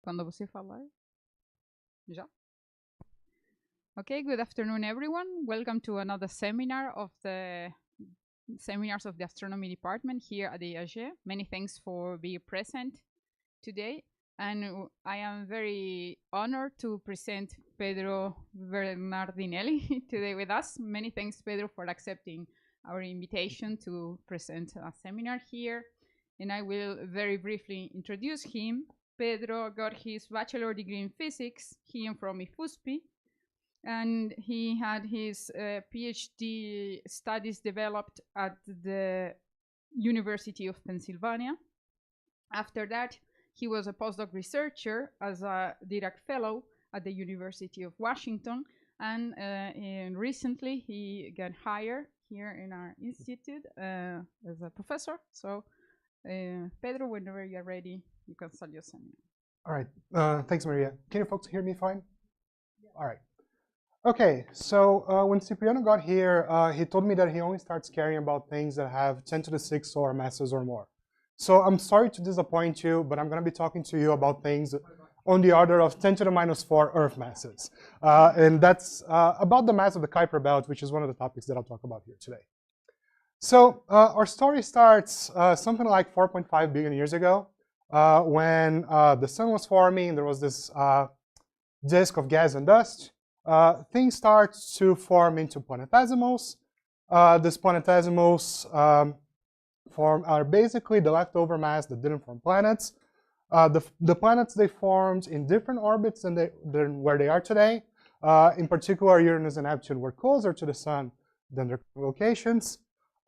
Quando você falar. Já. Okay, good afternoon, everyone. Welcome to another seminar of the seminars of the Astronomy Department here at the IAG. Many thanks for being present today. And I am very honored to present Pedro Bernardinelli today with us. Many thanks, Pedro, for accepting our invitation to present a seminar here. And I will very briefly introduce him. Pedro got his bachelor degree in physics, he from IFUSP, and he had his PhD studies developed at the University of Pennsylvania. After that, he was a postdoc researcher as a Dirac Fellow at the University of Washington, and recently he got hired here in our institute as a professor. So, Pedro, whenever you're ready, you can start your seminar. All right. Thanks, Maria. Can you folks hear me fine? Yeah. All right. Okay. So when Cipriano got here, he told me that he only starts caring about things that have 10 to the 6 solar masses or more. So I'm sorry to disappoint you, but I'm going to be talking to you about things on the order of 10 to the minus 4 Earth masses. And that's about the mass of the Kuiper belt, which is one of the topics that I'll talk about here today. So our story starts something like 4.5 billion years ago when the sun was forming. There was this disk of gas and dust. Things start to form into planetesimals. These planetesimals are basically the leftover mass that didn't form planets. The planets, they formed in different orbits than where they are today. In particular, Uranus and Neptune were closer to the sun than their locations.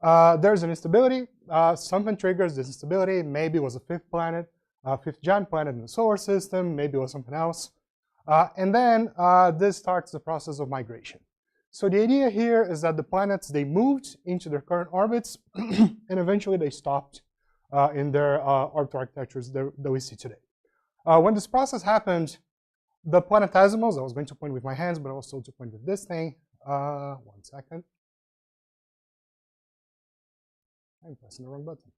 There's an instability. Something triggers this instability. Maybe it was a fifth planet, fifth giant planet in the solar system. Maybe it was something else. And then this starts the process of migration. So the idea here is that the planets, they moved into their current orbits, and eventually they stopped in their orbital architectures that we see today. When this process happened, the planetesimals, I was going to point with my hands, but I was told to point with this thing. 1 second. I'm pressing the wrong button.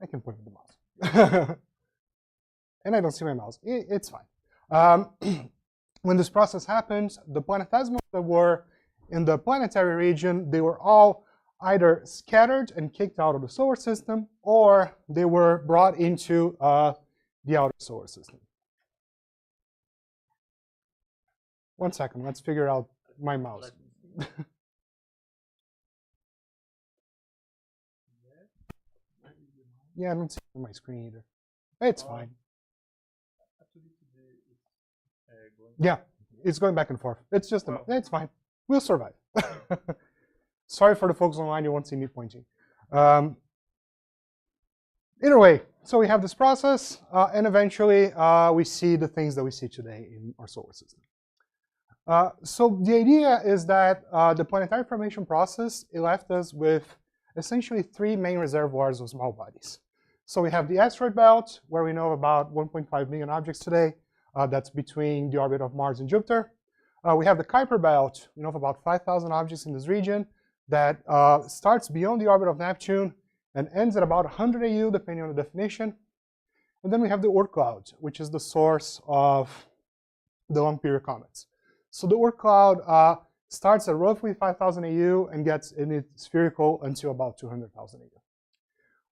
I can point with the mouse. And I don't see my mouse. It's fine. When this process happened, the planetesimals that were in the planetary region, they were all either scattered and kicked out of the solar system, or they were brought into the outer solar system. 1 second, let's figure out my mouse. Yeah, I don't see it on my screen either. It's fine. Yeah, it's going back and forth. It's just, it's fine. We'll survive. Sorry for the folks online, you won't see me pointing. Either way, so we have this process, and eventually we see the things that we see today in our solar system. So the idea is that the planetary formation process, it left us with essentially 3 main reservoirs of small bodies. So we have the asteroid belt, where we know about 1.5 million objects today. That's between the orbit of Mars and Jupiter. We have the Kuiper belt. We know of about 5,000 objects in this region that starts beyond the orbit of Neptune and ends at about 100 AU, depending on the definition. And then we have the Oort cloud, which is the source of the long period comets. So the Oort cloud starts at roughly 5,000 AU and gets in it spherical until about 200,000 AU.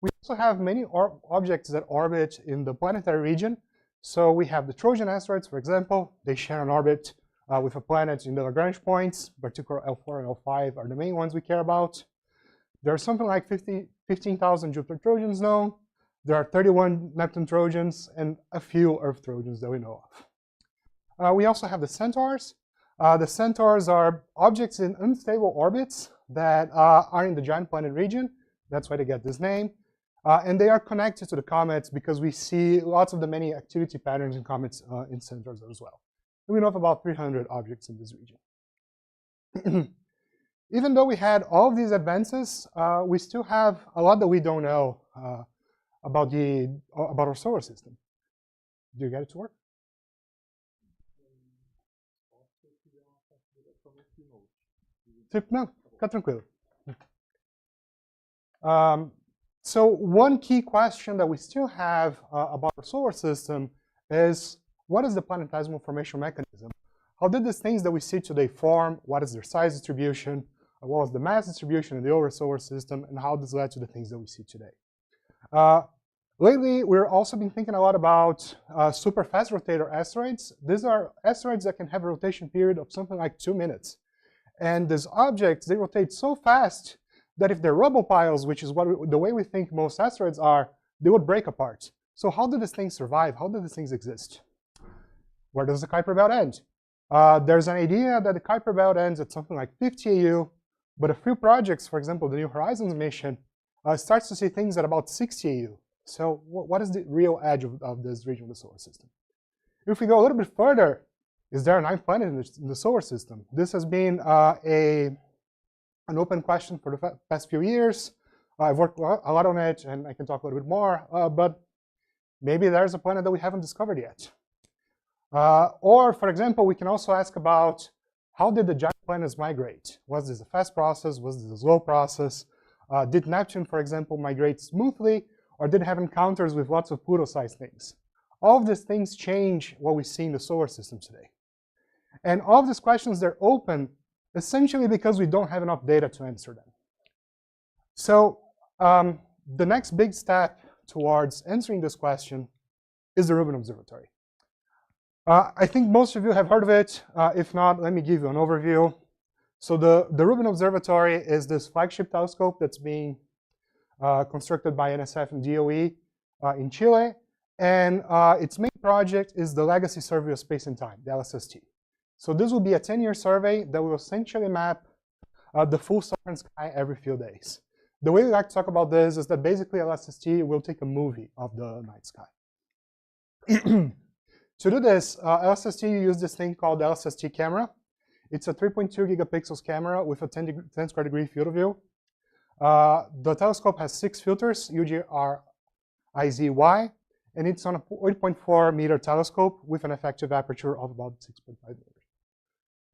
We also have many objects that orbit in the planetary region. So we have the Trojan asteroids, for example. They share an orbit with a planet in the Lagrange points. Particular L4 and L5 are the main ones we care about. There are something like 15,000 Jupiter Trojans known. There are 31 Neptune Trojans and a few Earth Trojans that we know of. We also have the Centaurs. The Centaurs are objects in unstable orbits that are in the giant planet region. That's why they get this name. And they are connected to the comets because we see lots of the many activity patterns in comets in Centaurs as well. And we know of about 300 objects in this region. Even though we had all of these advances, we still have a lot that we don't know about our solar system. Do you get it to work? No, fica tranquilo. So one key question that we still have about our solar system is, what is the planetesimal formation mechanism? How did these things that we see today form? What is their size distribution? What was the mass distribution in the older solar system? And how this led to the things that we see today? Lately, we've also been thinking a lot about super fast rotator asteroids. These are asteroids that can have a rotation period of something like 2 minutes. And these objects, they rotate so fast that if they're rubble piles, which is the way we think most asteroids are, they would break apart. So how do these things survive? How do these things exist? Where does the Kuiper belt end? There's an idea that the Kuiper belt ends at something like 50 AU, but a few projects, for example, the New Horizons mission, starts to see things at about 60 AU. So what is the real edge of this region of the solar system? If we go a little bit further, is there a ninth planet in the solar system? This has been an open question for the past few years. I've worked a lot on it, and I can talk a little bit more, but maybe there's a planet that we haven't discovered yet. Or, for example, we can also ask about, how did the giant planets migrate? Was this a fast process? Was this a slow process? Did Neptune, for example, migrate smoothly, or did it have encounters with lots of Pluto-sized things? All of these things change what we see in the solar system today. And all of these questions, they're open essentially because we don't have enough data to answer them. So the next big step towards answering this question is the Rubin Observatory. I think most of you have heard of it. If not, let me give you an overview. So the Rubin Observatory is this flagship telescope that's being constructed by NSF and DOE in Chile. And its main project is the Legacy Survey of Space and Time, the LSST. So this will be a 10-year survey that will essentially map the full southern sky every few days. The way we like to talk about this is that basically LSST will take a movie of the night sky. To do this, LSST uses this thing called the LSST camera. It's a 3.2 gigapixels camera with a 10 square degree field of view. The telescope has 6 filters, UGR, IZ, Y, and it's on a 8.4 meter telescope with an effective aperture of about 6.5 meters.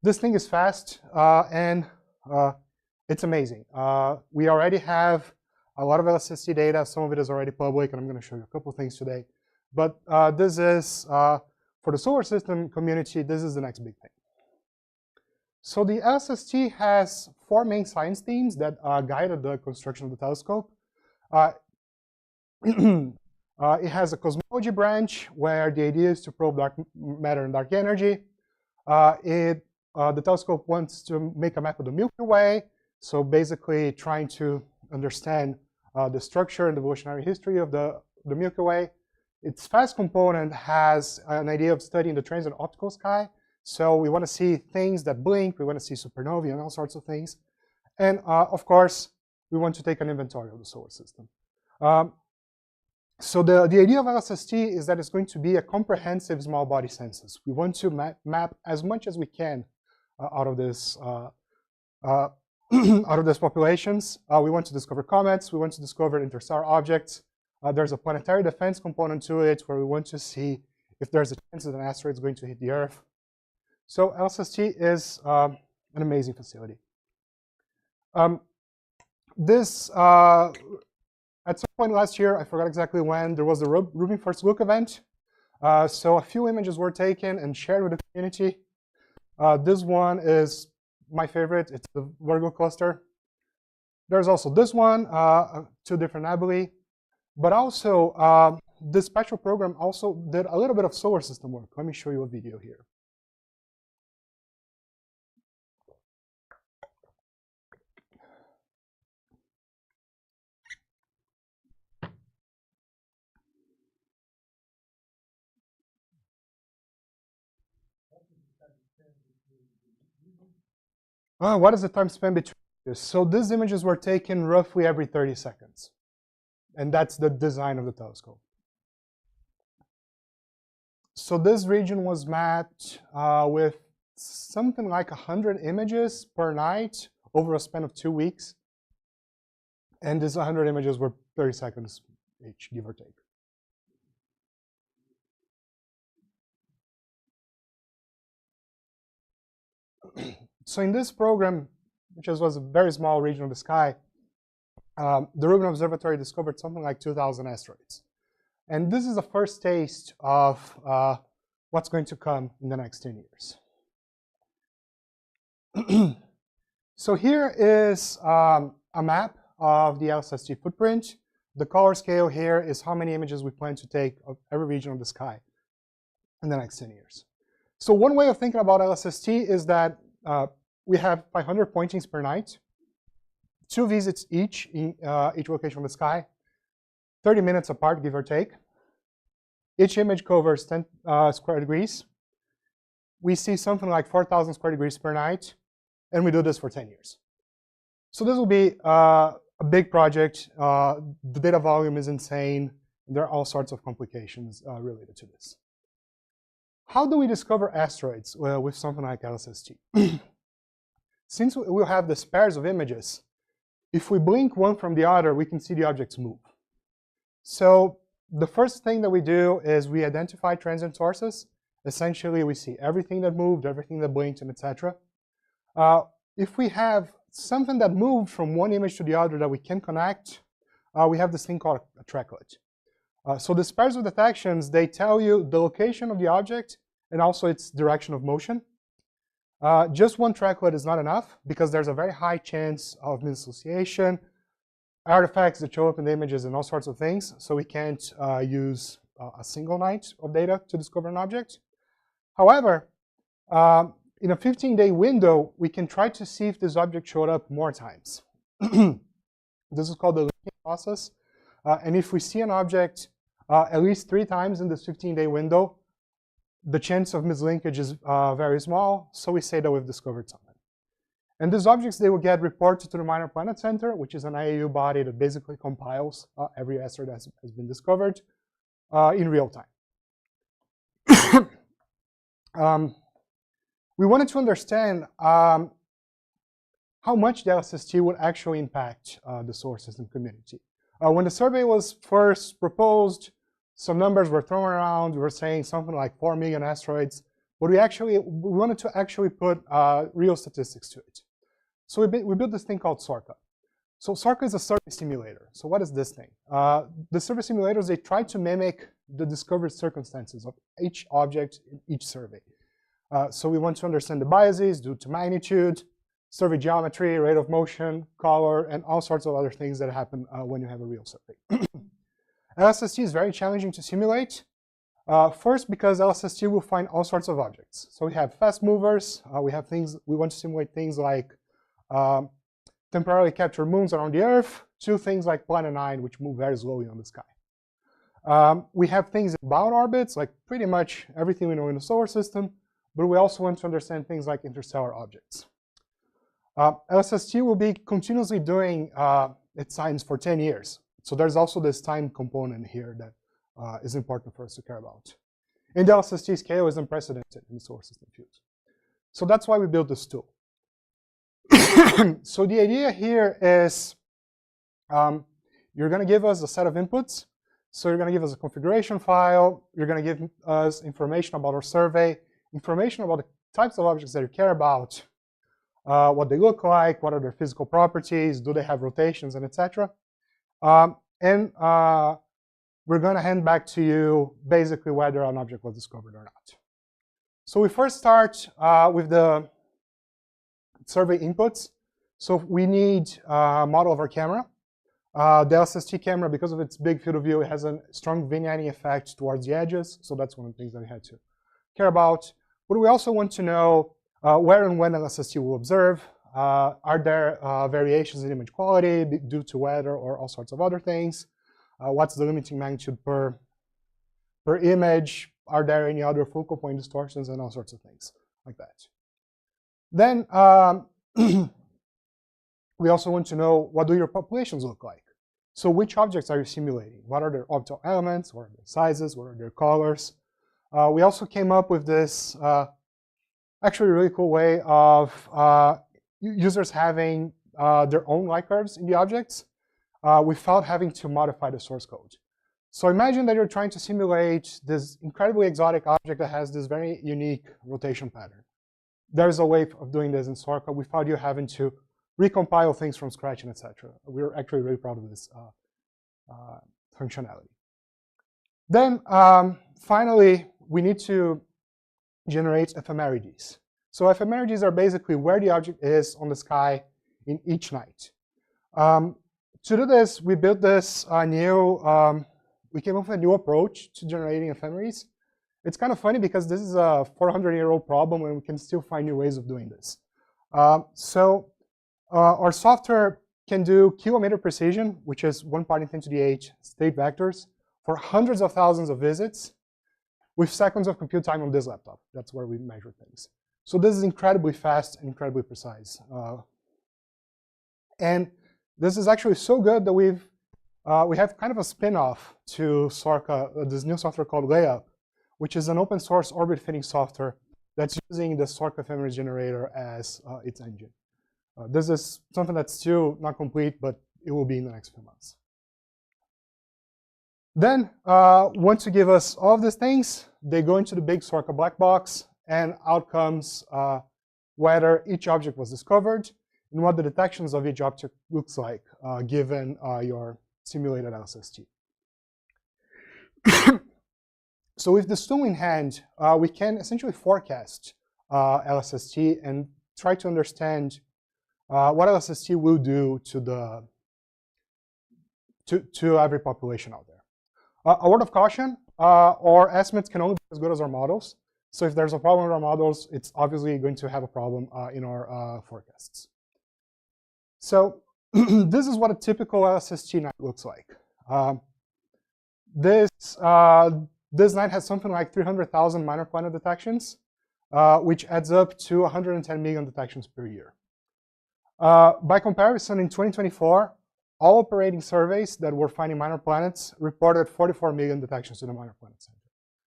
This thing is fast, and it's amazing. We already have a lot of LSST data. Some of it is already public, and I'm going to show you a couple of things today. But this is, for the solar system community, this is the next big thing. So the LSST has 4 main science themes that guided the construction of the telescope. It has a cosmology branch where the idea is to probe dark matter and dark energy. The telescope wants to make a map of the Milky Way, so basically trying to understand the structure and evolutionary history of the Milky Way. Its fast component has an idea of studying the transient optical sky. So we want to see things that blink, we want to see supernovae and all sorts of things. And of course, we want to take an inventory of the solar system. So the idea of LSST is that it's going to be a comprehensive small body census. We want to map as much as we can out of this populations. We want to discover comets. We want to discover interstellar objects. There's a planetary defense component to it where we want to see if there's a chance that an asteroid is going to hit the Earth. So LSST is an amazing facility. At some point last year, I forgot exactly when, there was the Rubin First Look event. So a few images were taken and shared with the community. This one is my favorite. It's the Virgo cluster. There's also this one, 2 different nebulae. But also, this special program also did a little bit of solar system work. Let me show you a video here. What is the time span between this? So these images were taken roughly every 30 seconds. And that's the design of the telescope. So this region was mapped with something like 100 images per night over a span of 2 weeks. And these 100 images were 30 seconds each, give or take. So in this program, which was a very small region of the sky, the Rubin Observatory discovered something like 2,000 asteroids. And this is the first taste of what's going to come in the next 10 years. So here is a map of the LSST footprint. The color scale here is how many images we plan to take of every region of the sky in the next 10 years. So one way of thinking about LSST is that we have 500 pointings per night, 2 visits each in each location of the sky, 30 minutes apart, give or take. Each image covers 10 square degrees. We see something like 4,000 square degrees per night, and we do this for 10 years. So this will be a big project. The data volume is insane. There are all sorts of complications related to this. How do we discover asteroids with something like LSST? Since we'll have these pairs of images, if we blink one from the other, we can see the objects move. So the first thing that we do is we identify transient sources. Essentially, we see everything that moved, everything that blinked, and etc. If we have something that moved from one image to the other that we can connect, we have this thing called a tracklet. So these pairs of detections, they tell you the location of the object and also its direction of motion. Just one tracklet is not enough because there's a very high chance of misassociation, artifacts that show up in the images, and all sorts of things. So we can't use a single night of data to discover an object. However, in a 15-day window, we can try to see if this object showed up more times. This is called the linking process. And if we see an object at least 3 times in this 15-day window, the chance of mislinkage is very small, so we say that we've discovered something. And these objects, they will get reported to the Minor Planet Center, which is an IAU body that basically compiles every asteroid that has been discovered in real time. We wanted to understand how much the LSST would actually impact the solar system community. When the survey was first proposed, some numbers were thrown around. We were saying something like 4 million asteroids, but we wanted to actually put real statistics to it. So we built this thing called SORCA. So SORCA is a survey simulator. So what is this thing? The survey simulators, they try to mimic the discovered circumstances of each object in each survey. So we want to understand the biases due to magnitude, survey geometry, rate of motion, color, and all sorts of other things that happen when you have a real survey. LSST is very challenging to simulate. First, because LSST will find all sorts of objects. So we have fast movers. We want to simulate things like temporarily captured moons around the Earth, to things like Planet 9, which move very slowly on the sky. We have things in bound orbits, like pretty much everything we know in the solar system, but we also want to understand things like interstellar objects. LSST will be continuously doing its science for 10 years. So there's also this time component here that is important for us to care about. And the LSST scale is unprecedented in the solar system field. So that's why we built this tool. So the idea here is you're going to give us a set of inputs. So you're going to give us a configuration file. You're going to give us information about our survey, information about the types of objects that you care about, what they look like, what are their physical properties, do they have rotations, and etc. We're going to hand back to you basically whether an object was discovered or not. So we first start with the survey inputs. So we need a model of our camera. The LSST camera, because of its big field of view, it has a strong vignetting effect towards the edges. So that's one of the things that we had to care about. But we also want to know where and when LSST will observe. Are there variations in image quality due to weather or all sorts of other things? What's the limiting magnitude per image? Are there any other focal point distortions and all sorts of things like that? Then we also want to know, what do your populations look like? So which objects are you simulating? What are their orbital elements? What are their sizes? What are their colors? We also came up with this actually really cool way of users having their own light curves in the objects without having to modify the source code. So imagine that you're trying to simulate this incredibly exotic object that has this very unique rotation pattern. There's a way of doing this in SORCA without you having to recompile things from scratch, and etc. We're actually really proud of this functionality. Then finally, we need to generate ephemerides. So ephemerides are basically where the object is on the sky in each night. To do this, we built this we came up with a new approach to generating ephemeris. It's kind of funny because this is a 400-year-old problem and we can still find new ways of doing this. Our software can do kilometer precision, which is 1 part in 10 to the 8 state vectors, for hundreds of thousands of visits with seconds of compute time on this laptop. That's where we measure things. So this is incredibly fast and incredibly precise. And this is actually so good that we have kind of a spin-off to Sorka, this new software called Layup, which is an open source orbit fitting software that's using the Sorka ephemeris generator as its engine. This is something that's still not complete, but it will be in the next few months. Then, once you give us all of these things, they go into the big Sorka black box, and out comes whether each object was discovered and what the detections of each object looks like, given your simulated LSST. So with this tool in hand, we can essentially forecast LSST and try to understand what LSST will do to every population out there. A word of caution, our estimates can only be as good as our models. So if there's a problem with our models, it's obviously going to have a problem in our forecasts. So this is what a typical LSST night looks like. This night has something like 300,000 minor planet detections, which adds up to 110 million detections per year. By comparison, in 2024, all operating surveys that were finding minor planets reported 44 million detections to the Minor Planet Center.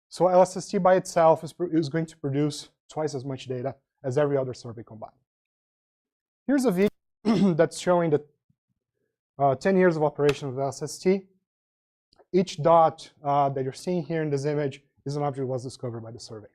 So LSST by itself is going to produce twice as much data as every other survey combined. Here's a video that's showing the 10 years of operation of LSST. Each dot that you're seeing here in this image is an object that was discovered by the survey.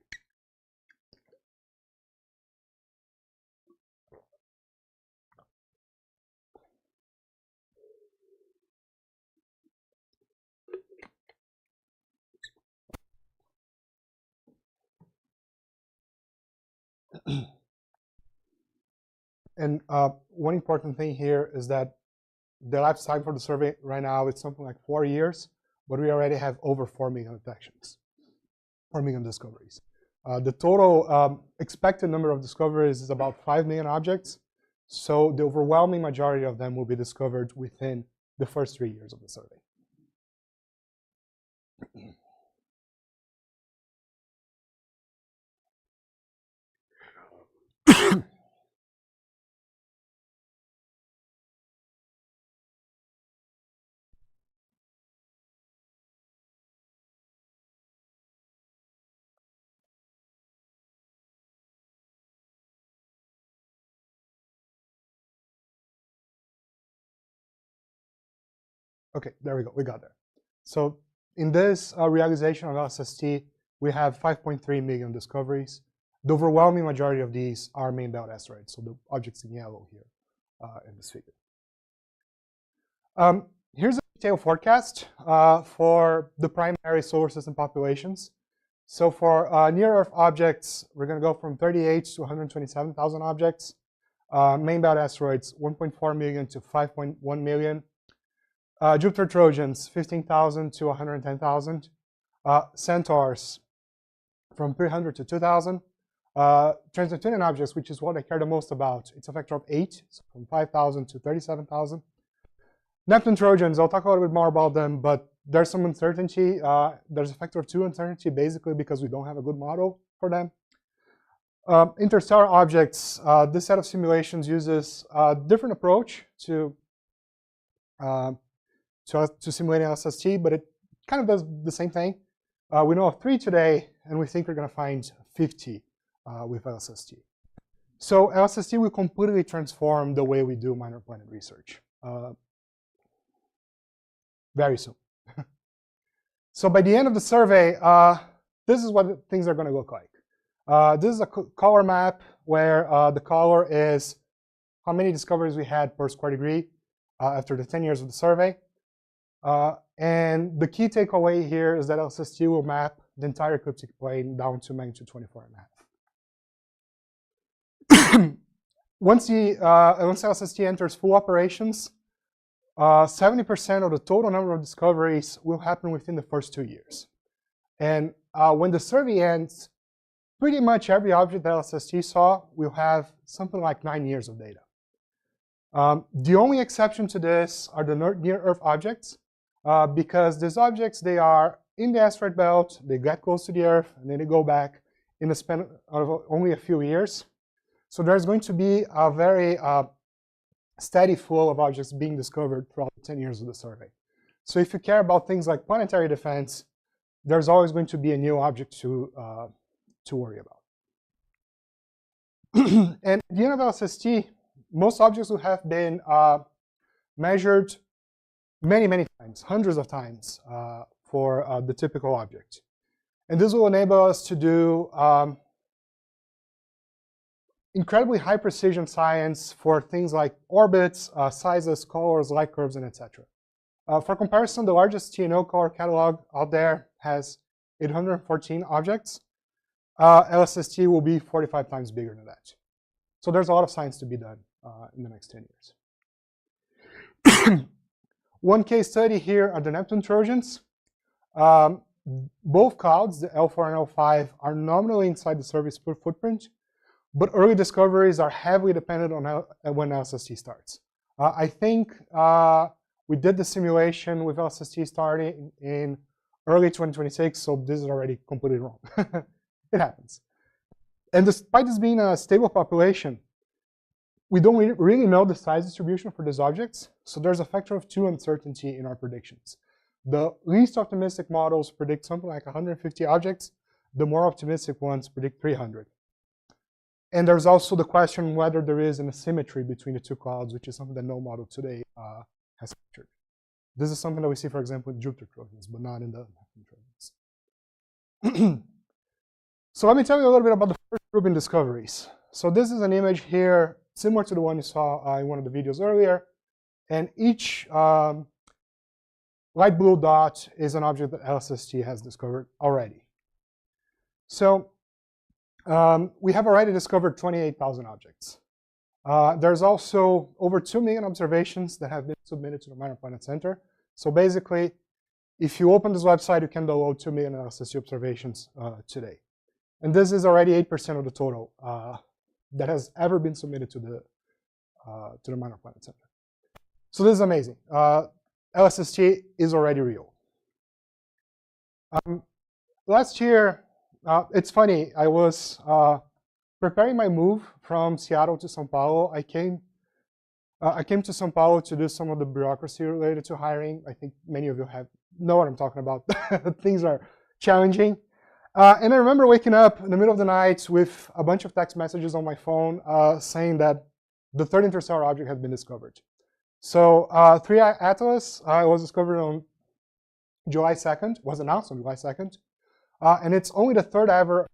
And one important thing here is that the lifetime for the survey right now is something like 4 years, but we already have over 4 million detections, 4 million discoveries. The total expected number of discoveries is about 5 million objects, so the overwhelming majority of them will be discovered within the first 3 years of the survey. Okay, there we go, we got there. So in this realization of LSST, we have 5.3 million discoveries. The overwhelming majority of these are main belt asteroids, so the objects in yellow here in this figure. Here's a detailed forecast for the primary solar system populations. So for near-Earth objects, we're going to go from 38 to 127,000 objects. Main belt asteroids, 1.4 million to 5.1 million. Jupiter Trojans, 15,000 to 110,000. Centaurs, from 300 to 2,000. Trans-Neptunian objects, which is what I care the most about, it's a factor of 8, so from 5,000 to 37,000. Neptune Trojans, I'll talk a little bit more about them, but there's some uncertainty. There's a factor of 2 uncertainty, basically because we don't have a good model for them. Interstellar objects, this set of simulations uses a different approach to simulating LSST, but it kind of does the same thing. We know of 3 today, and we think we're going to find 50 with LSST. So LSST will completely transform the way we do minor planet research very soon. So by the end of the survey, this is what things are going to look like. This is a color map where the color is how many discoveries we had per square degree after the 10 years of the survey. And the key takeaway here is that LSST will map the entire ecliptic plane down to magnitude 24.5. Once LSST enters full operations, 70% of the total number of discoveries will happen within the first 2 years. And when the survey ends, pretty much every object that LSST saw will have something like 9 years of data. The only exception to this are the near-Earth objects, because these objects, they are in the asteroid belt, they get close to the Earth, and then they go back in the span of only a few years. So there's going to be a very steady flow of objects being discovered throughout the 10 years of the survey. So if you care about things like planetary defense, there's always going to be a new object to worry about. And at the end of LSST, most objects will have been measured many times, hundreds of times for the typical object. And this will enable us to do incredibly high precision science for things like orbits, sizes, colors, light curves, and etc. For comparison, the largest TNO color catalog out there has 814 objects. LSST will be 45 times bigger than that. So there's a lot of science to be done in the next 10 years. One case study here are the Neptune Trojans. Both clouds, the L4 and L5, are nominally inside the survey's footprint, but early discoveries are heavily dependent on when LSST starts. I think we did the simulation with LSST starting in early 2026, so this is already completely wrong. It happens. And despite this being a stable population, we don't really know the size distribution for these objects, so there's a factor of 2 uncertainty in our predictions. The least optimistic models predict something like 150 objects. The more optimistic ones predict 300. And there's also the question whether there is an asymmetry between the two clouds, which is something that no model today has captured. This is something that we see, for example, in Jupiter Trojans, but not in the Neptune Trojans. So let me tell you a little bit about the first Rubin discoveries. So this is an image here, similar to the one you saw in one of the videos earlier. And each light blue dot is an object that LSST has discovered already. So we have already discovered 28,000 objects. There's also over 2 million observations that have been submitted to the Minor Planet Center. So basically, if you open this website, you can download 2 million LSST observations today. And this is already 8% of the total that has ever been submitted to the Minor Planet Center. So this is amazing. LSST is already real. Last year, it's funny, I was preparing my move from Seattle to São Paulo. I came to São Paulo to do some of the bureaucracy related to hiring. I think many of you know what I'm talking about. Things are challenging. And I remember waking up in the middle of the night with a bunch of text messages on my phone saying that the third interstellar object had been discovered. So 3I Atlas was discovered on July 2nd, was announced on July 2nd. And it's only the third ever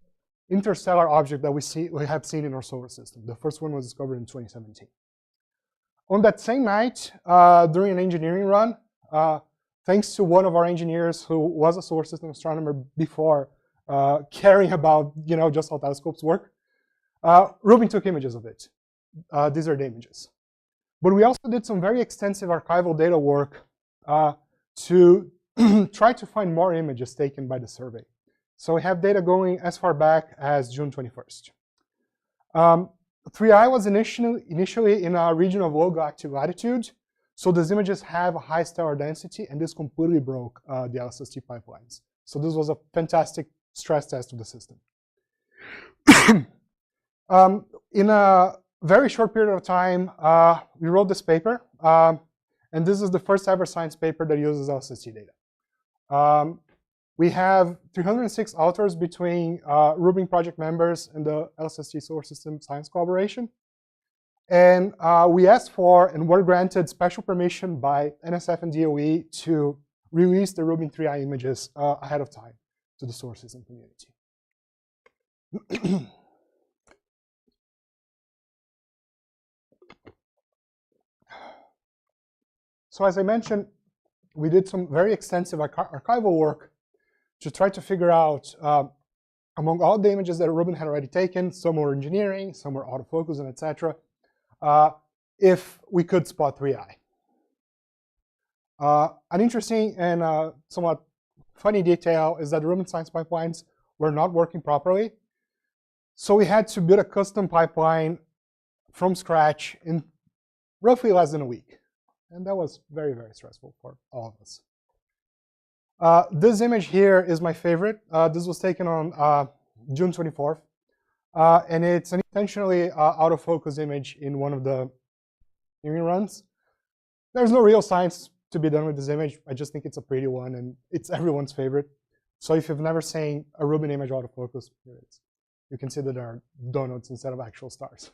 interstellar object that we have seen in our solar system. The first one was discovered in 2017. On that same night, during an engineering run, thanks to one of our engineers who was a solar system astronomer before caring about just how telescopes work, Rubin took images of it. These are the images. But we also did some very extensive archival data work to try to find more images taken by the survey. So we have data going as far back as June 21st. 3I was initially in a region of low galactic latitude, so these images have a high stellar density, and this completely broke the LSST pipelines. So this was a fantastic stress test of the system. In a very short period of time, we wrote this paper, and this is the first ever science paper that uses LSST data. We have 306 authors between Rubin project members and the LSST Solar System Science Collaboration. And we asked for and were granted special permission by NSF and DOE to release the Rubin 3I images ahead of time to the solar system community. So as I mentioned, we did some very extensive archival work to try to figure out, among all the images that Rubin had already taken, some were engineering, some were autofocus, and etc., if we could spot 3i. An interesting and somewhat funny detail is that the Rubin science pipelines were not working properly. So we had to build a custom pipeline from scratch in roughly less than a week. And that was very, very stressful for all of us. This image here is my favorite. This was taken on June 24th. And it's an intentionally out of focus image in one of the viewing runs. There's no real science to be done with this image. I just think it's a pretty one, and it's everyone's favorite. So if you've never seen a Rubin image out of focus, here it is. You can see that there are donuts instead of actual stars.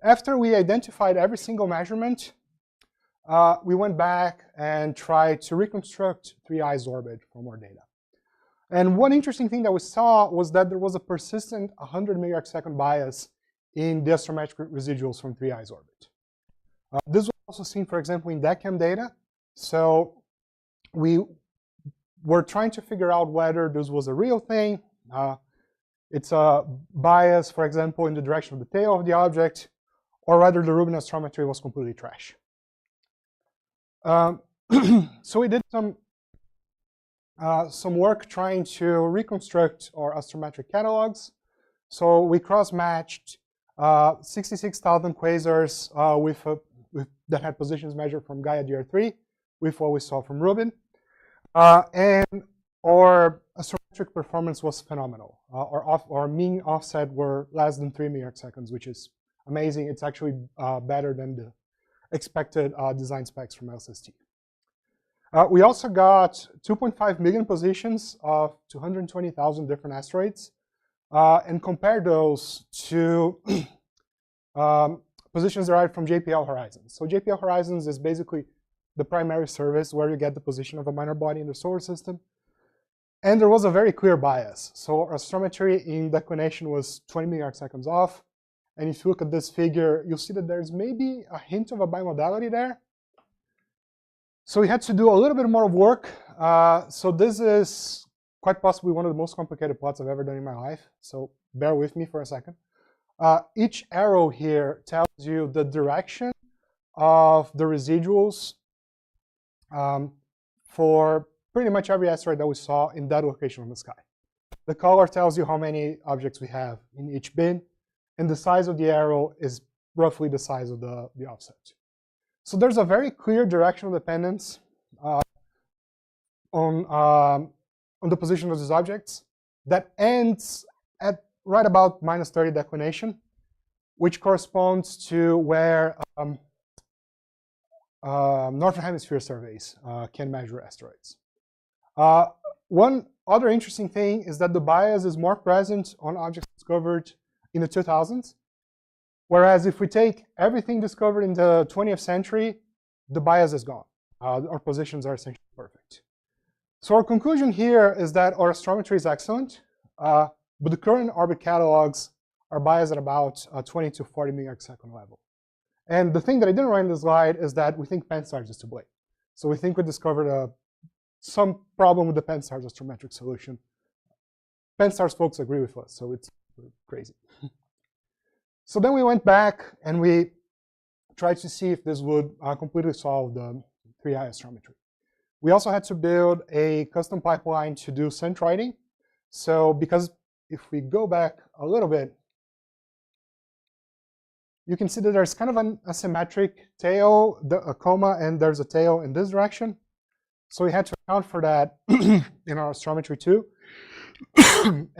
After we identified every single measurement, we went back and tried to reconstruct 3i's orbit for more data. And one interesting thing that we saw was that there was a persistent 100 milliarc-second bias in the astrometric residuals from 3i's orbit. This was also seen, for example, in DECAM data. So we were trying to figure out whether this was a real thing. It's a bias, for example, in the direction of the tail of the object, or whether the Rubin astrometry was completely trash. So we did some work trying to reconstruct our astrometric catalogs. So we cross-matched 66,000 quasars that had positions measured from Gaia DR3 with what we saw from Rubin. And our astrometric performance was phenomenal. Our mean offset were less than 3 milliarc-seconds, which is amazing. It's actually better than the expected design specs from LSST. We also got 2.5 million positions of 220,000 different asteroids and compared those to positions derived from JPL Horizons. So JPL Horizons is basically the primary service where you get the position of a minor body in the solar system. And there was a very clear bias. So our astrometry in declination was 20 milliarc-seconds off. And if you look at this figure, you'll see that there's maybe a hint of a bimodality there. So we had to do a little bit more work. So this is quite possibly one of the most complicated plots I've ever done in my life. So bear with me for a second. Each arrow here tells you the direction of the residuals for pretty much every asteroid that we saw in that location on the sky. The color tells you how many objects we have in each bin, and the size of the arrow is roughly the size of the offset. So there's a very clear directional dependence on the position of these objects that ends at right about -30 declination, which corresponds to where northern hemisphere surveys can measure asteroids. One other interesting thing is that the bias is more present on objects discovered in the 2000s, whereas if we take everything discovered in the 20th century, the bias is gone. Our positions are essentially perfect. So our conclusion here is that our astrometry is excellent, but the current orbit catalogs are biased at about 20 to 40 milliarc-second level. And the thing that I didn't write in the slide is that we think Pan-STARRS is to blame. So we think we discovered some problem with the Pan-STARRS astrometric solution. Pan-STARRS folks agree with us, so it's crazy. So then we went back and we tried to see if this would completely solve the 3i astrometry. We also had to build a custom pipeline to do centroiding. So because if we go back a little bit, you can see that there's kind of an asymmetric tail, a coma, and there's a tail in this direction. So we had to account for that in our astrometry too.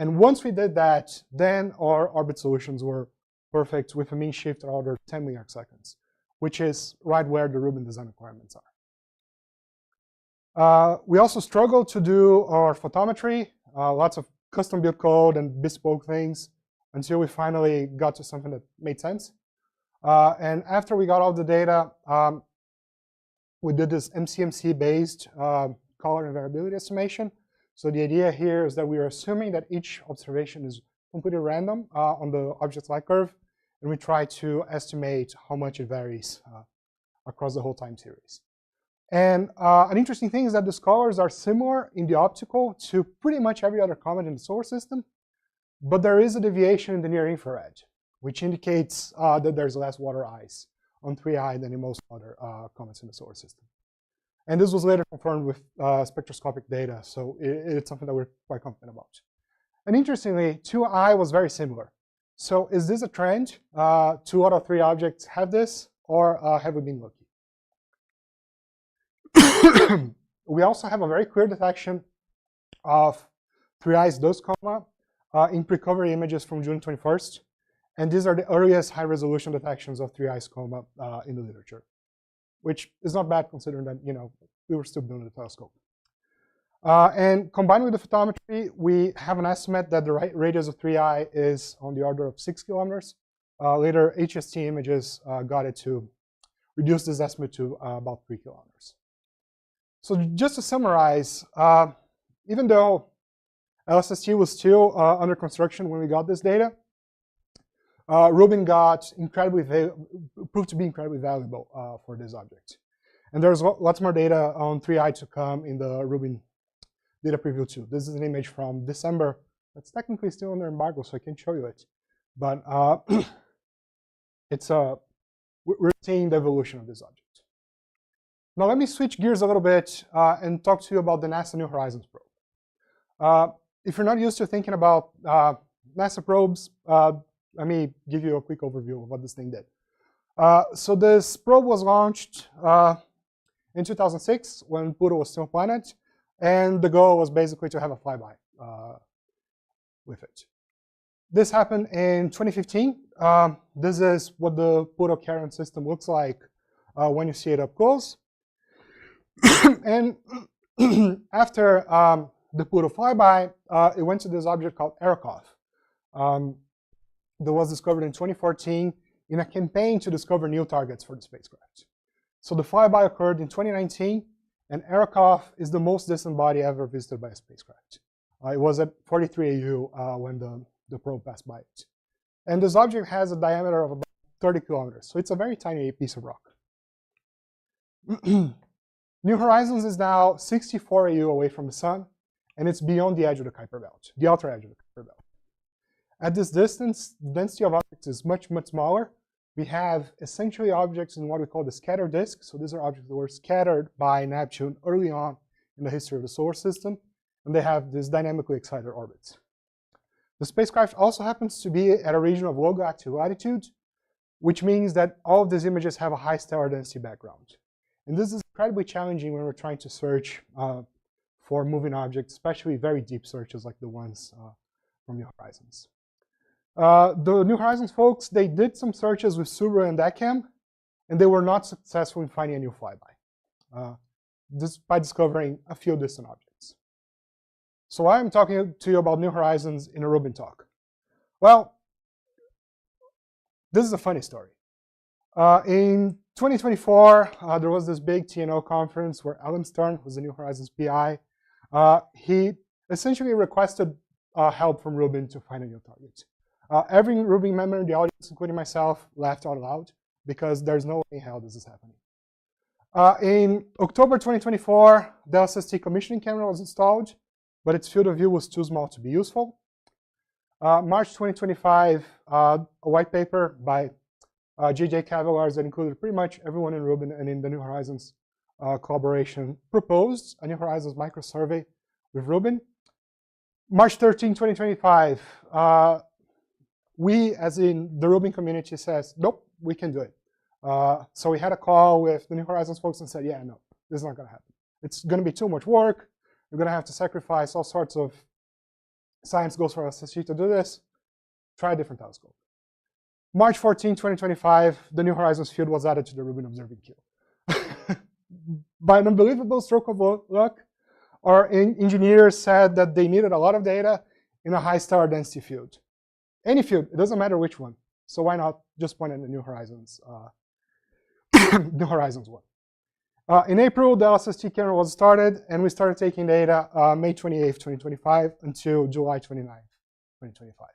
And once we did that, then our orbit solutions were perfect with a mean shift order 10 milliarc-seconds, which is right where the Rubin design requirements are. We also struggled to do our photometry, lots of custom built code and bespoke things until we finally got to something that made sense. And after we got all the data, we did this MCMC-based color and variability estimation. So the idea here is that we are assuming that each observation is completely random on the object light curve, and we try to estimate how much it varies across the whole time series. And an interesting thing is that these colors are similar in the optical to pretty much every other comet in the solar system, but there is a deviation in the near infrared, which indicates that there's less water ice on 3I than in most other comets in the solar system. And this was later confirmed with spectroscopic data, so it's something that we're quite confident about. And interestingly, 2I was very similar. So is this a trend? 2 out of 3 objects have this, or have we been lucky? We also have a very clear detection of 3I's dust coma in pre-cover images from June 21st. And these are the earliest high-resolution detections of 3I's coma in the literature, which is not bad considering that we were still building the telescope. And combined with the photometry, we have an estimate that the radius of 3I is on the order of 6 kilometers. Later, HST images got it to reduce this estimate to about 3 kilometers. So just to summarize, even though LSST was still under construction when we got this data, Rubin proved to be incredibly valuable for this object. And there's lots more data on 3I to come in the Rubin data preview too. This is an image from December. It's technically still under embargo, so I can't show you it. But we're seeing the evolution of this object. Now let me switch gears a little bit and talk to you about the NASA New Horizons probe. If you're not used to thinking about NASA probes, let me give you a quick overview of what this thing did. So this probe was launched in 2006 when Pluto was still a planet, and the goal was basically to have a flyby with it. This happened in 2015. This is what the Pluto carrying system looks like when you see it up close. And after the Pluto flyby, it went to this object called Arrokoth that was discovered in 2014 in a campaign to discover new targets for the spacecraft. So the flyby occurred in 2019, and Arrokoth is the most distant body ever visited by a spacecraft. It was at 43 AU when the probe passed by it. And this object has a diameter of about 30 kilometers, so it's a very tiny piece of rock. New Horizons is now 64 AU away from the sun, and it's beyond the edge of the Kuiper belt, the outer edge of the Kuiper belt. At this distance, the density of objects is much, much smaller. We have essentially objects in what we call the scatter disk. So these are objects that were scattered by Neptune early on in the history of the solar system, and they have these dynamically excited orbits. The spacecraft also happens to be at a region of low galactic latitude, which means that all of these images have a high stellar density background. And this is incredibly challenging when we're trying to search for moving objects, especially very deep searches like the ones from New Horizons. The New Horizons folks, they did some searches with Subaru and DECAM, and they were not successful in finding a new flyby, despite discovering a few distant objects. So why I'm talking to you about New Horizons in a Rubin talk? Well, this is a funny story. In 2024, there was this big TNO conference where Alan Stern, who's the New Horizons PI, he essentially requested help from Rubin to find a new target. Every Rubin member in the audience, including myself, laughed out loud because there's no way in hell this is happening. In October 2024, the LSST commissioning camera was installed, but its field of view was too small to be useful. March 2025, a white paper by J.J. Cavallars that included pretty much everyone in Rubin and in the New Horizons collaboration proposed a New Horizons microsurvey with Rubin. March 13, 2025, we, as in the Rubin community, says, nope, we can do it. So we had a call with the New Horizons folks and said, yeah, no, this is not going to happen. It's going to be too much work. We're going to have to sacrifice all sorts of science goals for LSST to do this. Try a different telescope. March 14, 2025, the New Horizons field was added to the Rubin observing queue. By an unbelievable stroke of luck, our engineers said that they needed a lot of data in a high stellar density field. Any field, it doesn't matter which one. So why not just point at the New Horizons, New Horizons one. In April, the LSST camera was started, and we started taking data May 28, 2025 until July 29, 2025.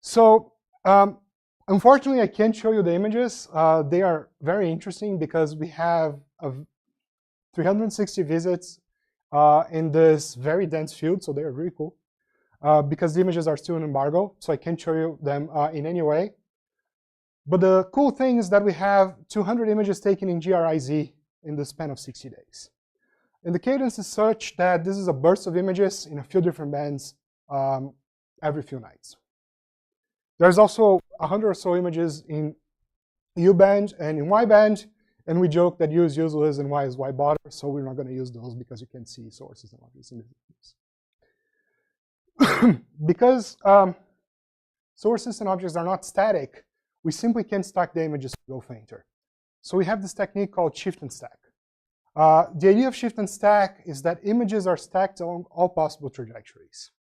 So Unfortunately, I can't show you the images. They are very interesting because we have 360 visits in this very dense field, so they are really cool. Because the images are still in embargo, so I can't show you them in any way. But the cool thing is that we have 200 images taken in GRIZ in the span of 60 days. And the cadence is such that this is a burst of images in a few different bands every few nights. There's also 100 or so images in U band and in Y band, and we joke that U is useless and Y is Y border, so we're not going to use those because you can see sources and objects in the because sources and objects are not static, we simply can't stack the images to go fainter. So we have this technique called shift and stack. The idea of shift and stack is that images are stacked along all possible trajectories.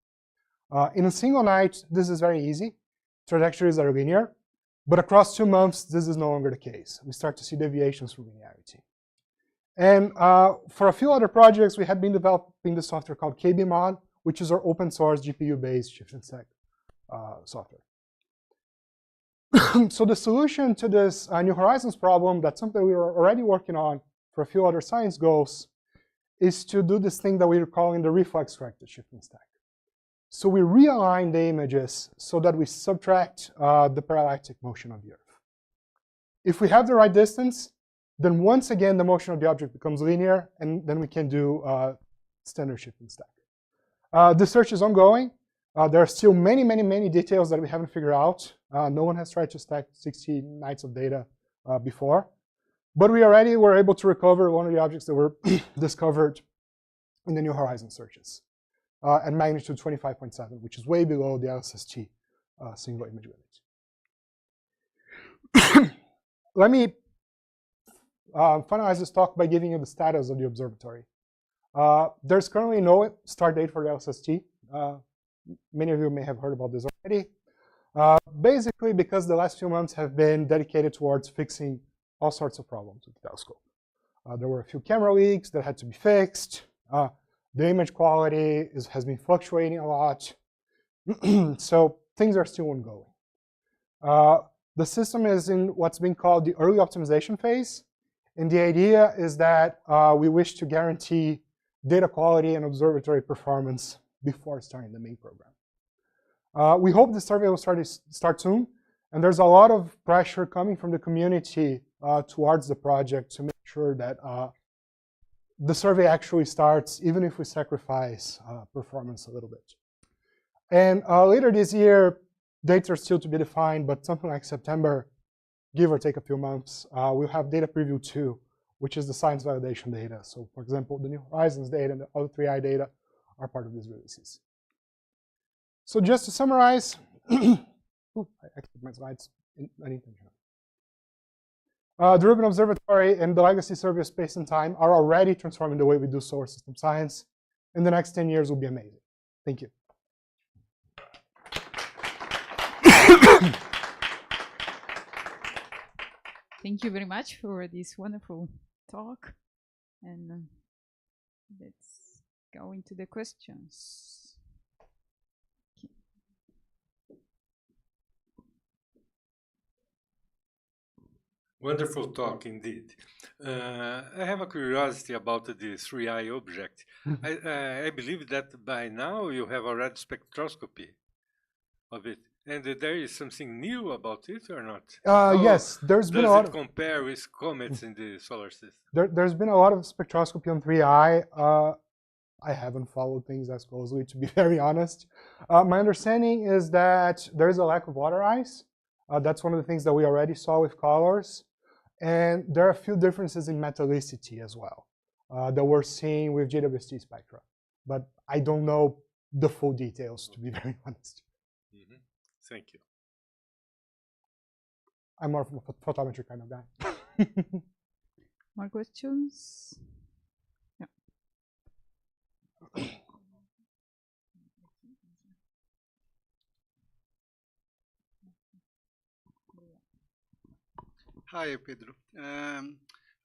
In a single night, this is very easy. Trajectories are linear. But across 2 months, this is no longer the case. We start to see deviations from linearity. And for a few other projects, we had been developing the software called KBMod, which is our open source GPU-based shift and stack software. So the solution to this New Horizons problem, that's something we were already working on for a few other science goals, is to do this thing that we are calling the reflex-corrected shift and stack. So we realign the images so that we subtract the parallactic motion of the Earth. If we have the right distance, then once again the motion of the object becomes linear, and then we can do standard shift and stack. The search is ongoing. There are still many, many, many details that we haven't figured out. No one has tried to stack 60 nights of data before. But we already were able to recover one of the objects that were discovered in the New Horizons searches at magnitude 25.7, which is way below the LSST single image limit. Let me finalize this talk by giving you the status of the observatory. There's currently no start date for the LSST. Many of you may have heard about this already. Basically, because the last few months have been dedicated towards fixing all sorts of problems with the telescope. There were a few camera leaks that had to be fixed. The image quality has been fluctuating a lot. So things are still ongoing. The system is in what's being called the early optimization phase. And the idea is that we wish to guarantee data quality and observatory performance before starting the main program. We hope the survey will start soon. And there's a lot of pressure coming from the community towards the project to make sure that the survey actually starts, even if we sacrifice performance a little bit. And later this year, dates are still to be defined, but something like September, give or take a few months, we'll have data preview 2, which is the science validation data. So for example, the New Horizons data and the other 3i data are part of these releases. So just to summarize, I exited my slides unintentionally. The Rubin Observatory and the Legacy Survey of Space and Time are already transforming the way we do solar system science. In the next 10 years will be amazing. Thank you. Thank you very much for this wonderful talk. And let's go into the questions. Wonderful talk indeed. I have a curiosity about the 3i object. I believe that by now you have already spectroscopy of it. And there is something new about it or not? Yes, there's been a lot. Does it compare with comets in the solar system? There's been a lot of spectroscopy on 3i. I haven't followed things as closely, to be very honest. My understanding is that there is a lack of water ice. That's one of the things that we already saw with colors. And there are a few differences in metallicity as well that we're seeing with JWST spectra. But I don't know the full details, to be very honest. Mm-hmm. Thank you. I'm more of a photometry kind of guy. More questions? Yeah. Hi, Pedro.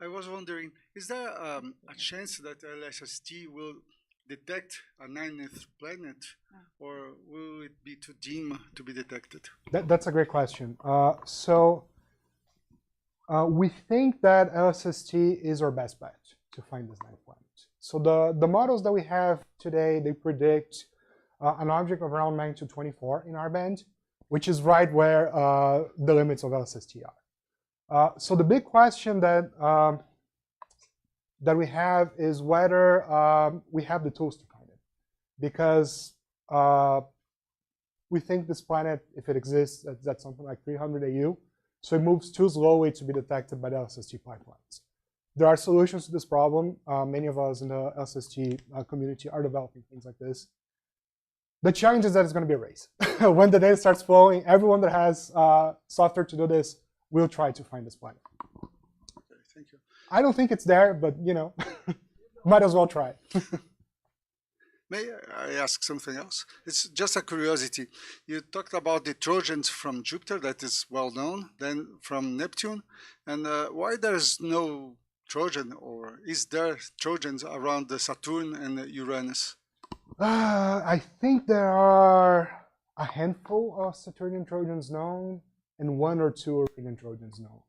I was wondering, is there a chance that LSST will detect a ninth planet, or will it be too dim to be detected? That's a great question. We think that LSST is our best bet to find this ninth planet. So the models that we have today, they predict an object of around magnitude 24 in our band, which is right where the limits of LSST are. So the big question that we have is whether we have the tools to find it, because we think this planet, if it exists, that's something like 300 AU, so it moves too slowly to be detected by the LSST pipelines. There are solutions to this problem. Many of us in the LSST community are developing things like this. The challenge is that it's going to be a race. When the data starts flowing, everyone that has software to do this will try to find this planet. Okay, thank you. I don't think it's there, but you know, might as well try. May I ask something else? It's just a curiosity. You talked about the Trojans from Jupiter, that is well known, then from Neptune, and why there's no Trojan, or is there Trojans around the Saturn and Uranus? I think there are a handful of Saturnian Trojans known and 1 or 2 Uranian Trojans known.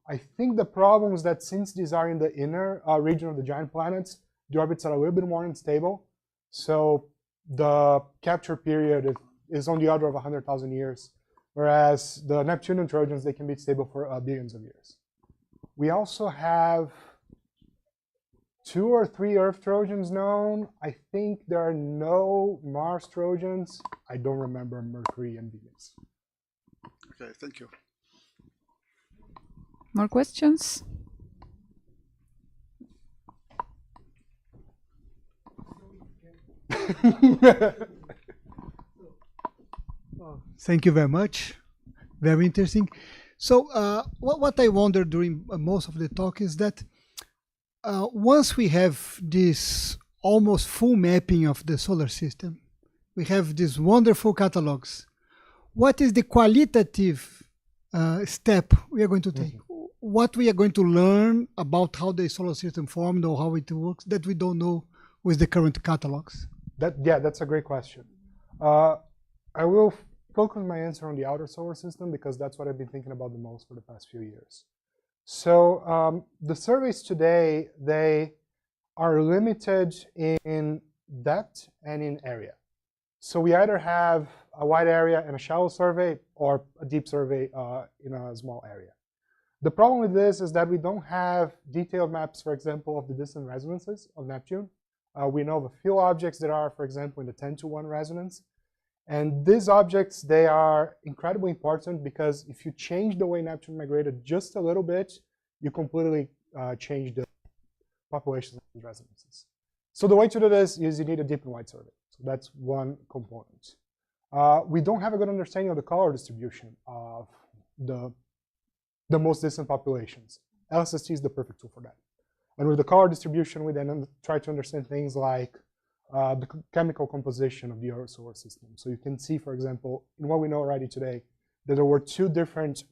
I think the problem is that since these are in the inner region of the giant planets, the orbits are a little bit more unstable. So the capture period is on the order of 100,000 years, whereas the Neptunian Trojans, they can be stable for billions of years. We also have 2 or 3 Earth Trojans known. I think there are no Mars Trojans. I don't remember Mercury and Venus. Okay, thank you. More questions? Thank you very much. Very interesting. So what I wondered during most of the talk is that once we have this almost full mapping of the solar system, we have these wonderful catalogs. What is the qualitative step we are going to take? What we are going to learn about how the solar system formed or how it works that we don't know with the current catalogs? Yeah, that's a great question. I will focus my answer on the outer solar system because that's what I've been thinking about the most for the past few years. So the surveys today, they are limited in depth and in area. So we either have a wide area and a shallow survey or a deep survey in a small area. The problem with this is that we don't have detailed maps, for example, of the distant resonances of Neptune. We know of a few objects that are, for example, in the 10-to-1 resonance. And these objects, they are incredibly important because if you change the way Neptune migrated just a little bit, you completely change the population of these resonances. So the way to do this is you need a deep and wide survey. So that's one component. We don't have a good understanding of the color distribution of the most distant populations. LSST is the perfect tool for that. And with the color distribution, we then try to understand things like the chemical composition of the Earth solar system. So you can see, for example, in what we know already today, that there were 2 different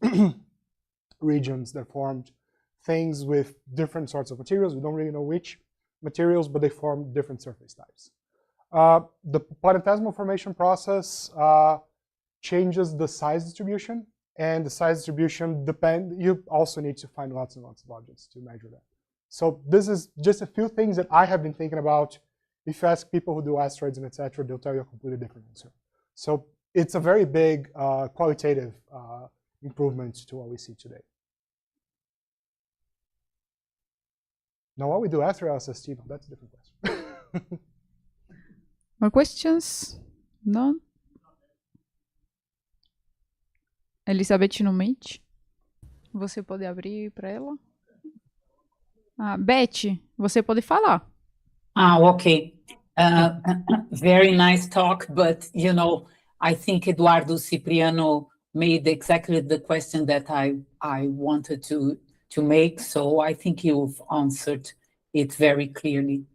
regions that formed things with different sorts of materials. We don't really know which materials, but they formed different surface types. The planetesimal formation process changes the size distribution, and the size distribution you also need to find lots and lots of objects to measure that. So this is just a few things that I have been thinking about. If you ask people who do asteroids and etc., they'll tell you a completely different answer. So it's a very big qualitative improvement to what we see today. Now, what we do after LSST, that's a different question. More questions? None? Elizabeth Numite, você pode abrir para ela? Beth, você pode falar. Okay. Very nice talk, but you know, I think Eduardo Cipriano made exactly the question that I wanted to make, so I think you've answered it very clearly.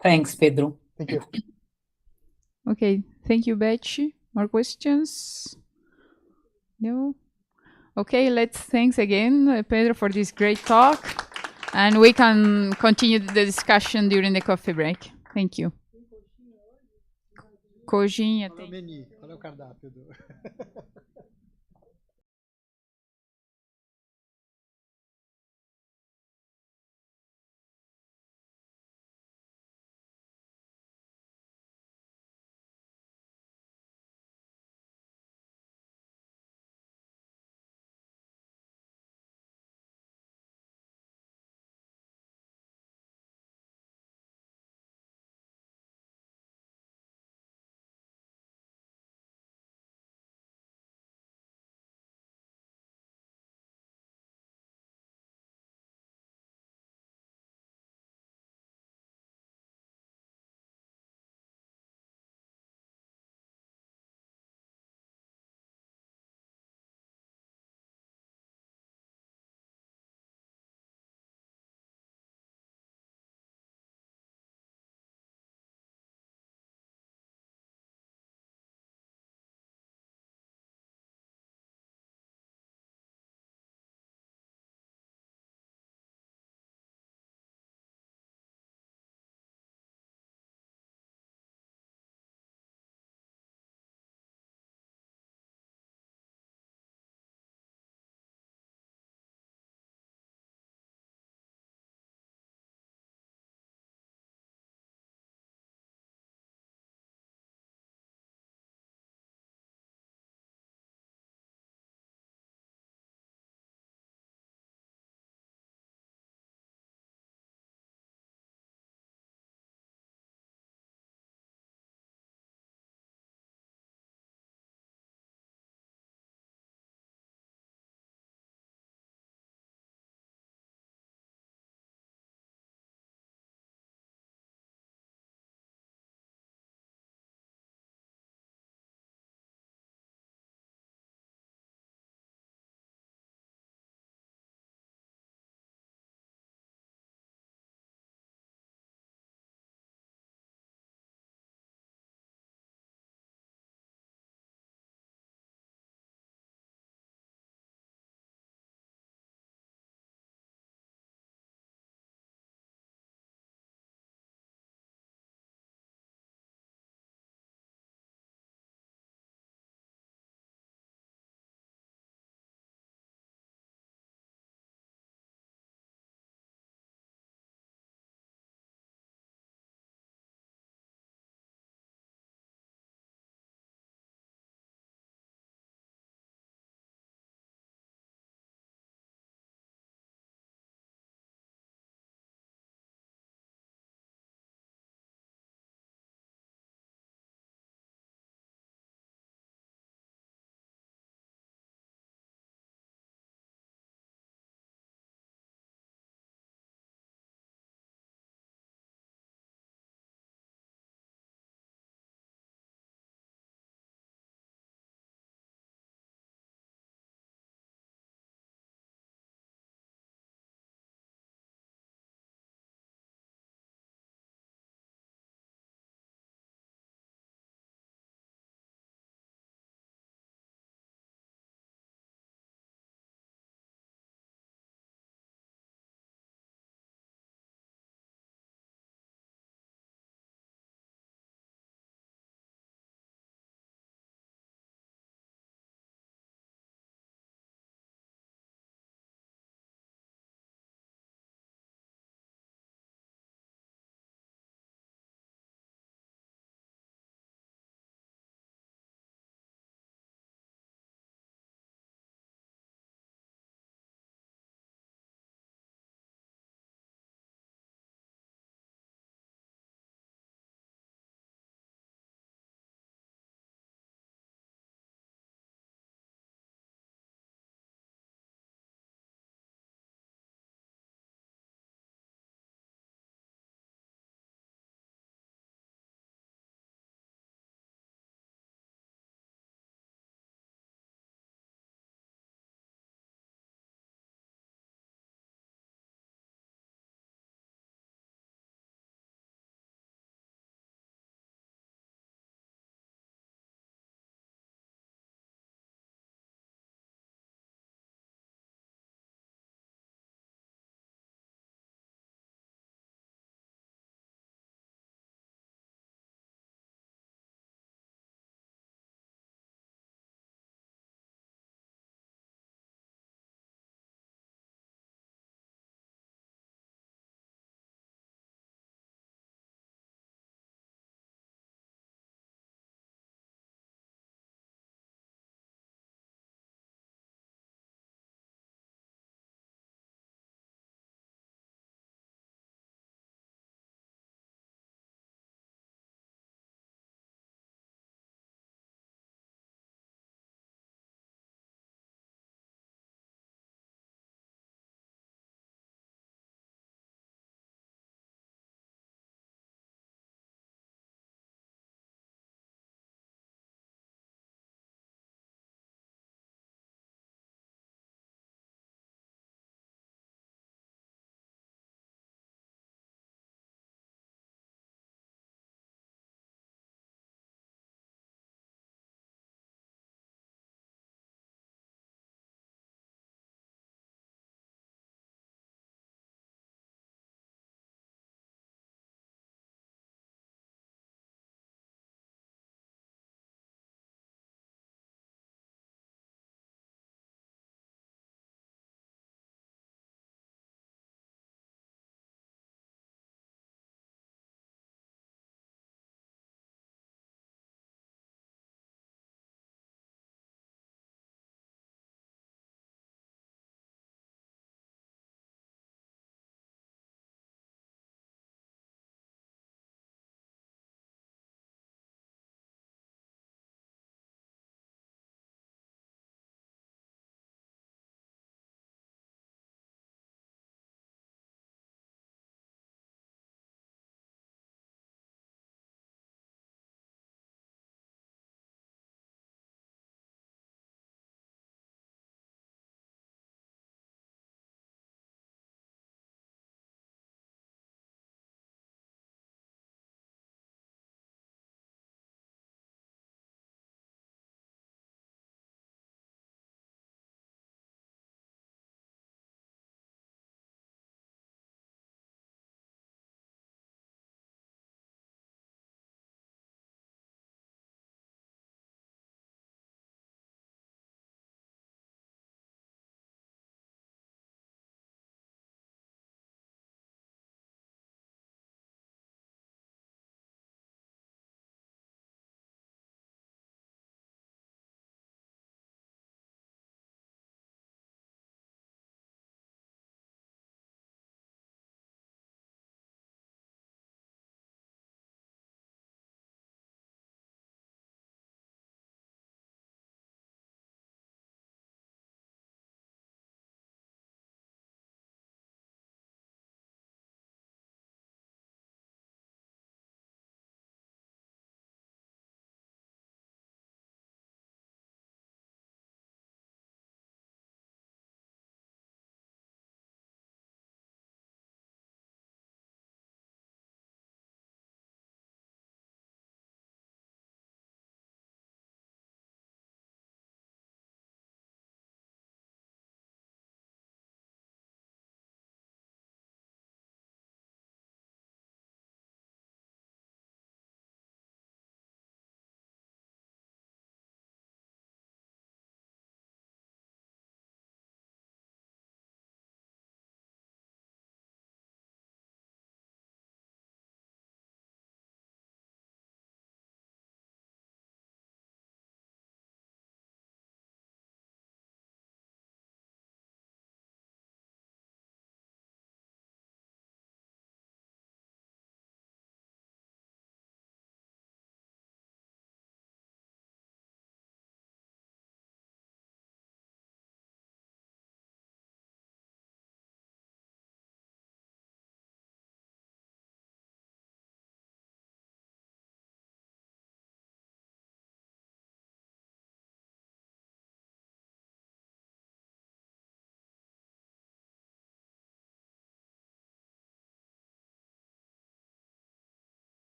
Thanks, Pedro. Thank you. Okay, thank you, Beth. More questions? No? Okay, let's thanks again, Pedro, for this great talk. And we can continue the discussion during the coffee break. Thank you. Cojinha Qual é o tem. menu? Qual é o cardápio do...